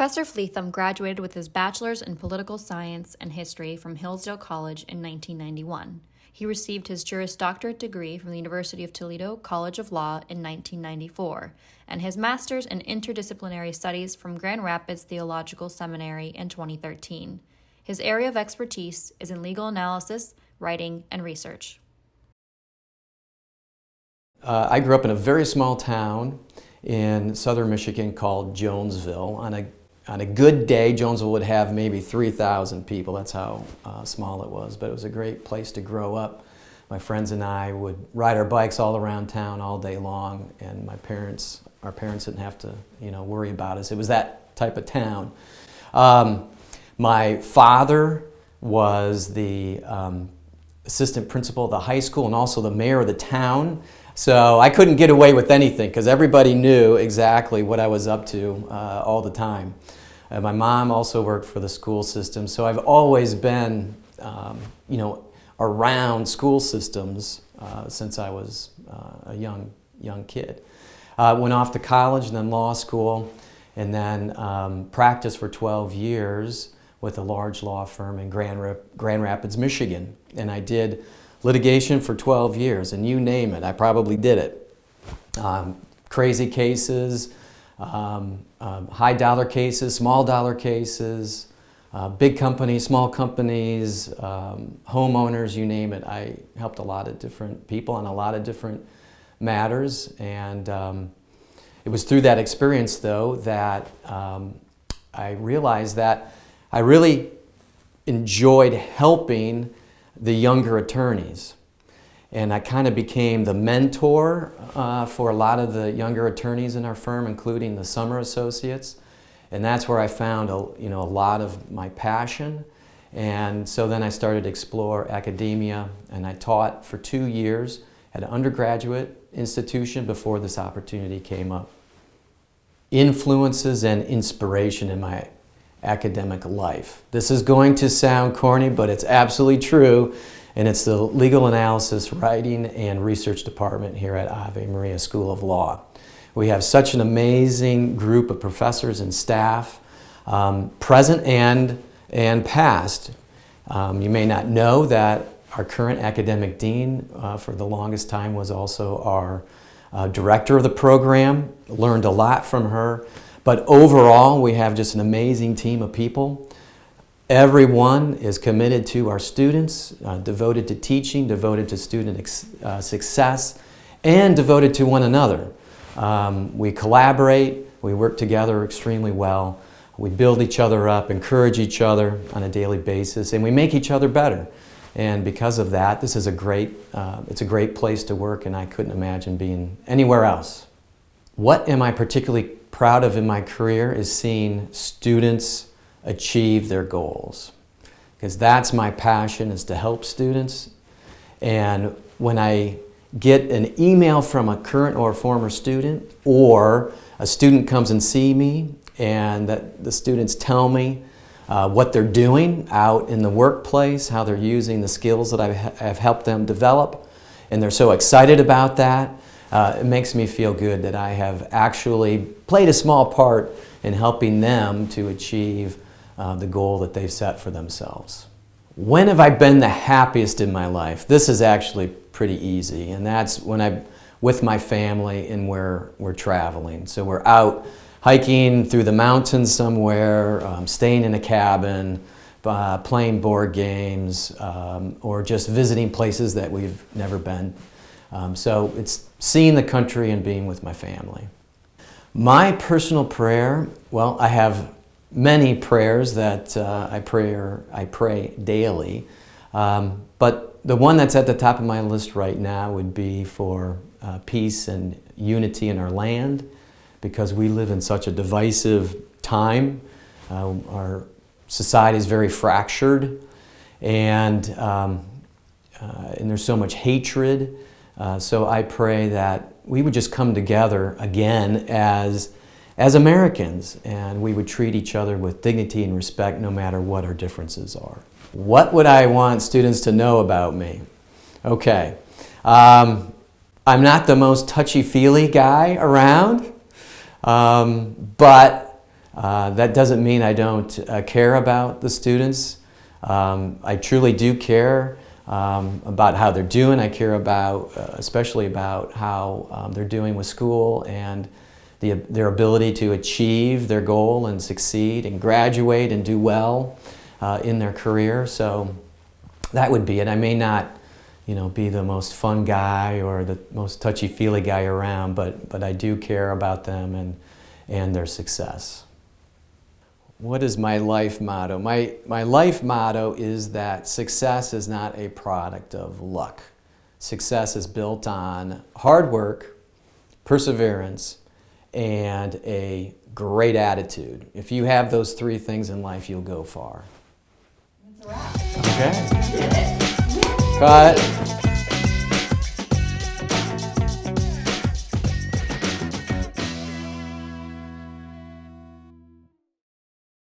Professor Fleetham graduated with his bachelor's in political science and history from Hillsdale College in 1991. He received his Juris Doctorate degree from the University of Toledo College of Law in 1994, and his master's in interdisciplinary studies from Grand Rapids Theological Seminary in 2013. His area of expertise is in legal analysis, writing, and research. I grew up in a very small town in southern Michigan called Jonesville. On a good day, Jonesville would have maybe 3,000 people. That's how small it was, but it was a great place to grow up. My friends and I would ride our bikes all around town all day long, and our parents didn't have to, worry about us. It was that type of town. My father was the assistant principal of the high school and also the mayor of the town. So I couldn't get away with anything because everybody knew exactly what I was up to all the time. My mom also worked for the school system, so I've always been, around school systems since I was a young kid. Went off to college and then law school, and then practiced for 12 years with a large law firm in Grand Rapids, Michigan, and I did litigation for 12 years, and you name it, I probably did it. Crazy cases, high dollar cases, small dollar cases, big companies, small companies, homeowners, you name it. I helped a lot of different people on a lot of different matters, and it was through that experience, though, that I realized that I really enjoyed helping the younger attorneys. And I kind of became the mentor for a lot of the younger attorneys in our firm, including the summer associates. And that's where I found a lot of my passion. And so then I started to explore academia, and I taught for 2 years at an undergraduate institution before this opportunity came up. Influences and inspiration in my academic life. This is going to sound corny, but it's absolutely true, and it's the Legal Analysis, Writing, and Research Department here at Ave Maria School of Law. We have such an amazing group of professors and staff, present and past. You may not know that our current academic dean for the longest time was also our director of the program. Learned a lot from her. But overall, we have just an amazing team of people. Everyone is committed to our students, devoted to teaching, devoted to student success, and devoted to one another. We collaborate, we work together extremely well, we build each other up, encourage each other on a daily basis, and we make each other better. And because of that, this is it's a great place to work, and I couldn't imagine being anywhere else. What am I particularly proud of in my career is seeing students achieve their goals, because that's my passion, is to help students. And when I get an email from a current or former student, or a student comes and see me and that the students tell me what they're doing out in the workplace, how they're using the skills that I have helped them develop, and they're so excited about that, it makes me feel good that I have actually played a small part in helping them to achieve the goal that they've set for themselves. When have I been the happiest in my life? This is actually pretty easy, and that's when I'm with my family and we're traveling. So we're out hiking through the mountains somewhere, staying in a cabin, playing board games, or just visiting places that we've never been. So it's seeing the country and being with my family. My personal prayer, well, I have many prayers that I pray daily, but the one that's at the top of my list right now would be for peace and unity in our land, because we live in such a divisive time. Our society is very fractured, and there's so much hatred. So I pray that we would just come together again as Americans, and we would treat each other with dignity and respect no matter what our differences are. What would I want students to know about me? Okay, I'm not the most touchy-feely guy around, but That doesn't mean I don't care about the students. I truly do care about how they're doing. I care about, especially about how they're doing with school and their ability to achieve their goal and succeed and graduate and do well in their career. So that would be it. I may not, be the most fun guy or the most touchy-feely guy around, but I do care about them and their success. What is my life motto? My life motto is that success is not a product of luck. Success is built on hard work, perseverance, and a great attitude. If you have those three things in life, you'll go far. That's a wrap. Okay. Did it. Cut.